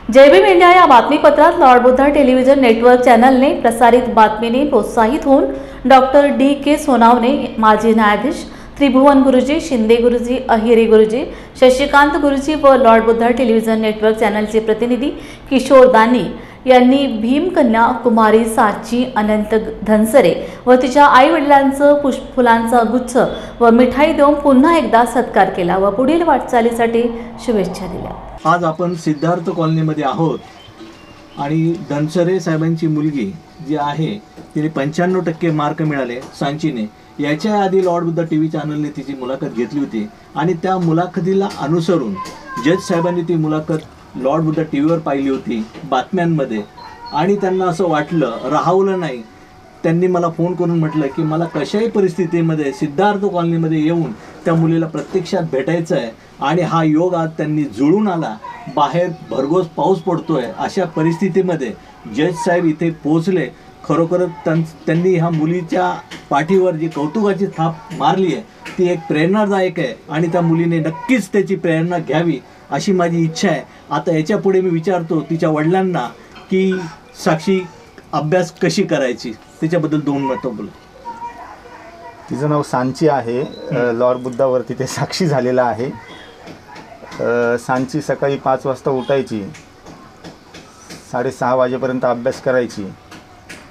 जय Bhim India या बातमीपत्रात Lord Buddha television network चॅनलने प्रसारित बातमीने प्रोत्साहित होऊन डॉक्टर डी.के. सोनावणे, माजी न्यायाधीश, त्रिभुवन गुरुजी, शिंदे गुरुजी, अहिरे गुरुजी, शशिकांत गुरुजी व लॉर्ड बुद्धा टेलिव्हिजन नेटवर्क चॅनलचे प्रतिनिधी किशोर दानी यांनी भीमकन्या कुमारी सांची अनंत धनसरे व तिच्या आई वडिलांचं फुलांचा गुच्छ व मिठाई देऊन पुन्हा एकदा सत्कार केला व पुढील वाटचालीसाठी शुभेच्छा दिल्या। आज आपण सिद्धार्थ कॉलनीमध्ये आहोत आणि धनसरे साहेबांची मुलगी जी आहे तिने 95% मार्क मिळाले सांचीने। याच्या आधी लॉर्ड बुद्धा टीव्ही चॅनलने तिची मुलाखत घेतली होती आणि त्या मुलाखतीला अनुसरून जज साहेबांनी ती मुलाखत लॉर्ड बुद्धा टीव्हीवर पाहिली होती बातम्यांमध्ये आणि त्यांना असं वाटलं, राहवलं नाही। त्यांनी मला फोन करून म्हटलं की मला कशाही परिस्थितीमध्ये सिद्धार्थ कॉलनीमध्ये येऊन त्या मुलीला प्रत्यक्षात भेटायचं आहे आणि हा योग आज त्यांनी जुळून आला। बाहेर भरघोस पाऊस पडतोय, अशा परिस्थितीमध्ये जज साहेब इथे पोहोचले। खरोखरच त्यांनी ह्या मुलीच्या पाठीवर जी कौतुकाची थाप मारली आहे ती एक प्रेरणादायक आहे आणि त्या मुलीने नक्कीच त्याची प्रेरणा घ्यावी अशी माझी इच्छा आहे। आता याच्या पुढे मी विचारतो तिच्या वडिलांना की साक्षी अभ्यास कशी करायची, त्याच्याबद्दल 2 मिनिटं बोला। तिचं नाव सांची आहे, लॉर्ड बुद्धावरती ते साक्षी झालेला आहे। सांची सकाळी 5 वाजता उठायची, 6:30 वाजेपर्यंत अभ्यास करायची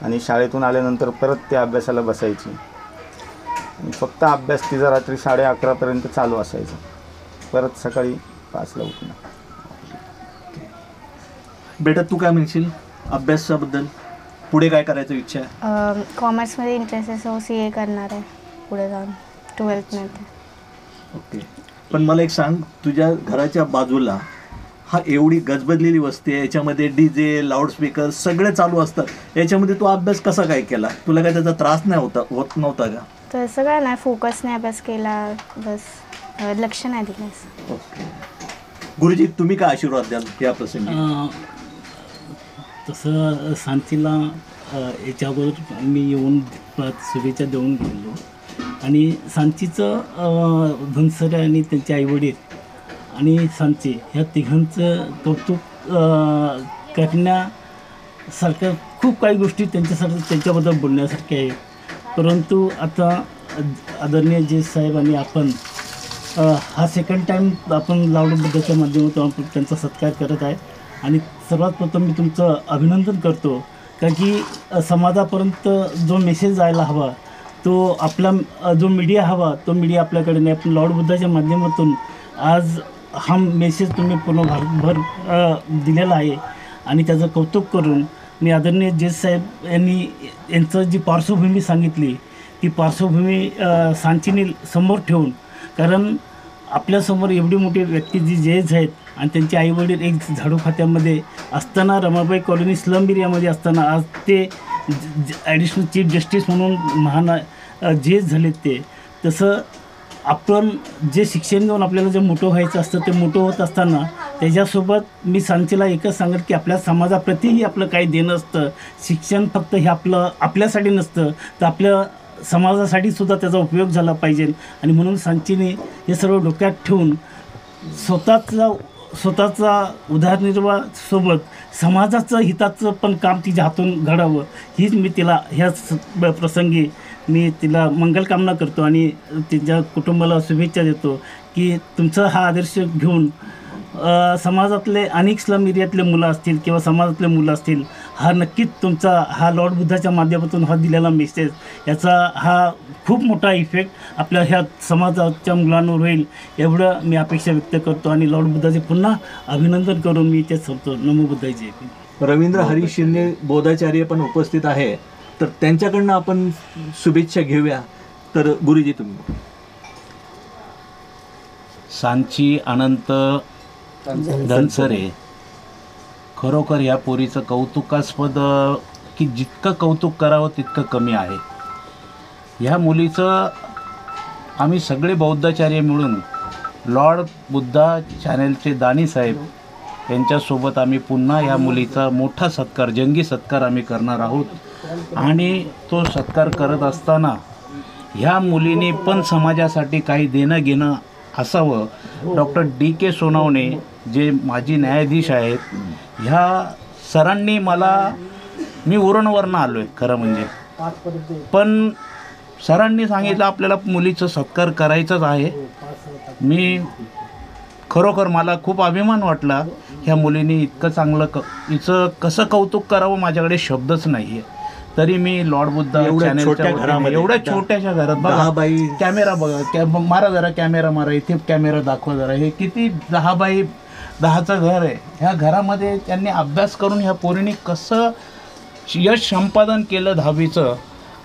आणि शाळेतून आल्यानंतर परत त्या अभ्यासाला बसायची आणि फक्त अभ्यास तिचा रात्री 11:30 पर्यंत चालू असायचा, परत सकाळी 5ला उठणं। बेटा तू काय म्हणशील अभ्यासाबद्दल, पुढे काय करायचं इच्छा आहे? कॉमर्समध्ये इंटरेस्ट आहे, सो CA करणार आहे पुढे जाऊन 12th मध्ये। ओके, पण मला एक सांग, तुझ्या घराच्या बाजूला हा एवढी गजबजलेली वस्ती आहे, याच्यामध्ये DJ लाऊडस्पीकर सगळे चालू असतात, याच्यामध्ये तू अभ्यास कसा काय केला? तुला काय त्याचा त्रास नाही होत नव्हता का? तर सगळं नाही, फोकसने अभ्यास केला, बस लक्ष नाही दिलं। ओके गुरुजी, तुम्ही काय आशीर्वाद द्याल या प्रसंगी? तसं सांचीला याच्या अगोदर मी येऊन शुभेच्छा देऊन गेलो आणि सांचीचं धनसरे आणि त्यांचे आईवडील आणि सांची ह्या तिघांचं कौतुक करण्यासारखं खूप काही गोष्टी त्यांच्याबद्दल बोलण्यासारख्या आहे। परंतु आता आदरणीय जज साहेब आणि आपण हा सेकंड टाईम आपण लॉर्ड बुद्धाच्या माध्यमातून आपण त्यांचा सत्कार करत आहे आणि सर्वात प्रथम मी तुमचं अभिनंदन करतो का की समाजापर्यंत जो मेसेज जायला हवा तो आपला जो मीडिया हवा तो मीडिया आपल्याकडे नाही। आपण लॉर्ड बुद्धाच्या माध्यमातून आज हा मेसेज तुम्ही पूर्ण भारतभर दिलेला आहे आणि त्याचं कौतुक करून मी आदरणीय जज साहेब यांचं जी पार्श्वभूमी सांगितली ती पार्श्वभूमी सांचीने समोर ठेवून, कारण आपल्यासमोर एवढी मोठी व्यक्ती जी जज आहेत आणि त्यांचे आईवडील एक झाडू खात्यामध्ये असताना, रमाबाई कॉलनी स्लम एरियामध्ये असताना आज ते ॲडिशनल चीफ जस्टिस म्हणून महान जज झालेत ते, तसं आपण जे शिक्षण घेऊन आपल्याला जे मोठं व्हायचं असतं ते मोठं होत असताना त्याच्यासोबत मी सांचीला एकच सांगत की आपल्या समाजाप्रतीही आपलं काही देणं असतं। शिक्षण फक्त हे आपल्यासाठी नसतं तर आपल्या समाजासाठी सुद्धा त्याचा उपयोग झाला पाहिजे आणि म्हणून सांचीने हे सर्व डोक्यात ठेवून स्वतःचा उदरनिर्वाहासोबत समाजाचं हिताचं पण काम तिच्या हातून घडावं हीच मी तिला ह्या प्रसंगी मी तिला मंगलकामना करतो आणि तिच्या कुटुंबाला शुभेच्छा देतो की तुमचा हा आदर्श घेऊन समाजातले अनेक स्लम एरियातले मुलं असतील किंवा समाजातले मुलं असतील, हा नक्कीच तुमचा हा लॉर्ड बुद्धाच्या माध्यमातून हा दिलेला मेसेज याचा हा खूप मोठा इफेक्ट आपल्या ह्या समाजाच्या मुलांवर होईल एवढं मी अपेक्षा व्यक्त करतो आणि लॉर्ड बुद्धाचे पुन्हा अभिनंदन करून मी ते सांगतो। नमो बुद्धाय जय भीम। रवींद्र हरी शिंदे बोधाचार्य पण उपस्थित आहे, तर त्यांच्याकडनं आपण शुभेच्छा घेऊया। तर गुरुजी तुम्ही। सांची अनंत धनसरे, खरोखर या पोरीचं कौतुकास्पद की जितकं कौतुक करावं तितकं कमी आहे। ह्या मुलीचं आम्ही सगळे बौद्धाचार्य मिळून लॉर्ड बुद्धा चॅनलचे दानी साहेब यांच्यासोबत आम्ही पुन्हा ह्या मुलीचा मोठा सत्कार, जंगी सत्कार आम्ही करणार आहोत आणि तो सत्कार करत असताना ह्या मुलीने पण समाजासाठी काही देणं घेणं असावं। Doctor DK. सोनावणे जे माजी न्यायाधीश आहेत, ह्या सरांनी मी उरणवरनं आलो आहे खरं म्हणजे, पण सरांनी सांगितलं आपल्याला मुलीचं सत्कार करायचंच आहे. मी खरोखर मला खूप अभिमान वाटला. ह्या मुलीने इतकं चांगलं हिचं कसं कौतुक करावं माझ्याकडे शब्दच नाही आहे. तरी मी लॉर्ड बुद्धा चॅनलच्या एवढ्या छोट्याशा घरात बघा, कॅमेरा बघा, मारा जरा कॅमेरा, मारा इथे कॅमेरा दाखवा जरा, हे किती 10x10चं घर आहे. ह्या घरामध्ये त्यांनी अभ्यास करून ह्या पोरीने कसं यश संपादन केलं 10वीचं.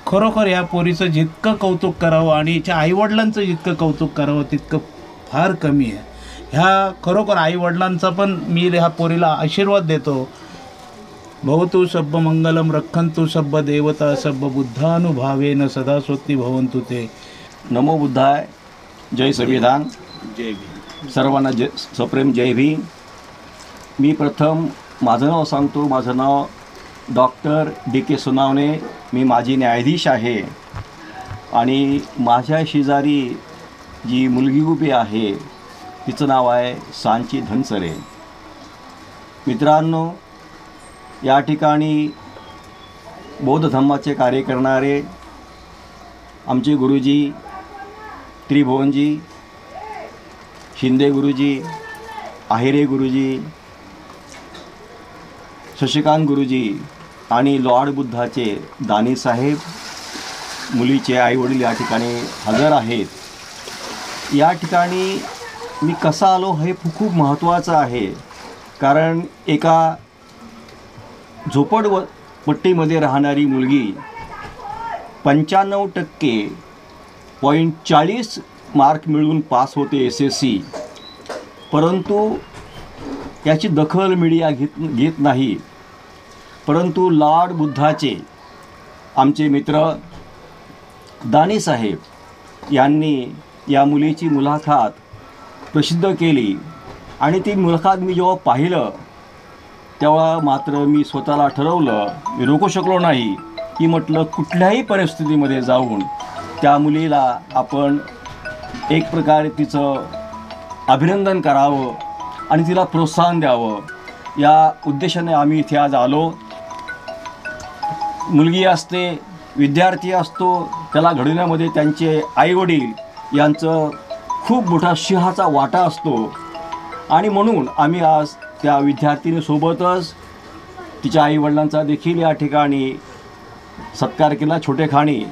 खरोखर ह्या पोरीचं जितकं कौतुक करावं आणि हिच्या आईवडिलांचं जितकं कौतुक करावं तितकं फार कमी आहे. ह्या खरोखर आईवडिलांचा पण मी ह्या पोरीला आशीर्वाद देतो. भवतु सब्ब मंगलम रक्षन्तु सब्ब देवता सब्ब बुद्धानुभावेन सदा स्वस्ति भवन्तु ते. नमो बुद्धाय. जय संविधान. जय भीम. सर्वांना सप्रेम जय भीम. मी प्रथम माझं नाव सांगतो. माझं नाव डॉक्टर DK सोनावणे. मी माजी न्यायाधीश आहे आणि माझ्या शेजारी जी मुलगी उभी आहे तिचं नाव आहे सांची धनसरे. मित्रांनो, या ठिकाणी बौद्ध धर्माचे कार्य करणारे आमचे गुरुजी त्रिभुवनजी, शिंदे गुरुजी, आहिरे गुरुजी, शशिकांत गुरुजी आणि लॉर्ड बुद्धाचे दानी साहेब, मुलीचे आईवडील या ठिकाणी हजर आहेत. या ठिकाणी मी कसा आलो हे खूप महत्त्वाचं आहे, कारण एका झोपडपट्टीमध्ये राहणारी मुलगी 95.40 मार्क मिळवून पास होते SSC, परंतु याची दखल मीडिया घेत नाही. परंतु लॉर्ड बुद्धाचे आमचे मित्र दानी साहेब यांनी या मुलीची मुलाखत प्रसिद्ध केली आणि ती मुलाखत मी जेव्हा पाहिलं तेव्हा मात्र मी स्वतःला ठरवलं, मी रोखू शकलो नाही की म्हटलं कुठल्याही परिस्थितीमध्ये जाऊन त्या मुलीला आपण एक प्रकारे तिचं अभिनंदन करावं आणि तिला प्रोत्साहन द्यावं. या उद्देशाने आम्ही इथे आज आलो. मुलगी असते, विद्यार्थी असतो, त्याला घडवण्यामध्ये त्यांचे आईवडील यांचं खूप मोठा सिंहाचा वाटा असतो आणि म्हणून आम्ही आज त्या विद्यार्थिनीसोबतच तिच्या आईवडिलांचा देखील या ठिकाणी सत्कार केला. छोटेखानी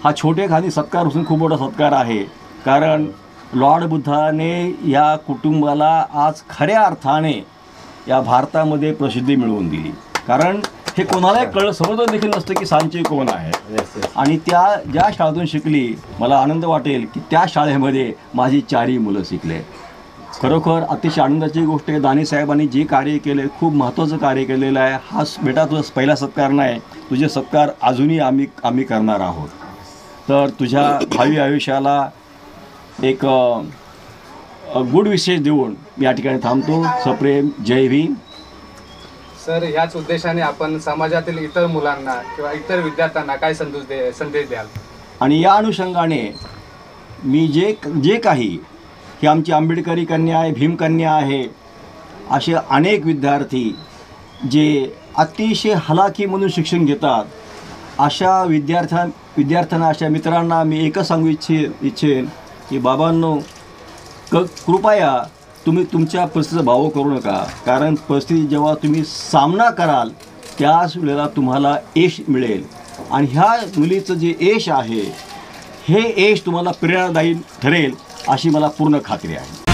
हा छोटेखानी सत्कार असून खूप मोठा सत्कार आहे, कारण लॉर्ड बुद्धाने या कुटुंबाला आज खऱ्या अर्थाने या भारतामध्ये प्रसिद्धी मिळवून दिली. कारण हे कोणालाही समजत देखील नसतं की सांची कोण आहे. आणि त्या ज्या शाळेतून शिकली, मला आनंद वाटेल की त्या शाळेमध्ये माझी 4ही मुलं शिकले. खरोखर अतिशय आनंदाची गोष्ट आहे. दानी साहेबांनी जे कार्य केले, खूप महत्त्वाचं कार्य केलेलं आहे. हा बेटा तुझा पहिला सत्कार नाही, तुझे सत्कार अजूनही आम्ही करणार आहोत. तर तुझ्या भावी आयुष्याला एक गुड विशेष देऊन मी या ठिकाणी थांबतो. सप्रेम जय भीम. सर, ह्याच उद्देशाने आपण समाजातील इतर मुलांना किंवा इतर विद्यार्थ्यांना काय संदेश द्याल? आणि या अनुषंगाने मी जे काही ही आमची आंबेडकरी कन्या आहे, भीमकन्या आहे, असे अनेक विद्यार्थी जे अतिशय हलाखीमधून शिक्षण घेतात, अशा विद्यार्थ्यांना अशा मित्रांना मी एकच सांगू इच्छेन की बाबांनो, कृपया तुम्ही तुमच्या परिस्थितीचा भाव करू नका. कारण परिस्थिती जेव्हा तुम्ही सामना कराल त्याच वेळेला तुम्हाला यश मिळेल. आणि ह्या मुलीचं जे यश आहे, हे यश तुम्हाला प्रेरणादायी ठरेल अशी मला पूर्ण खात्री आहे.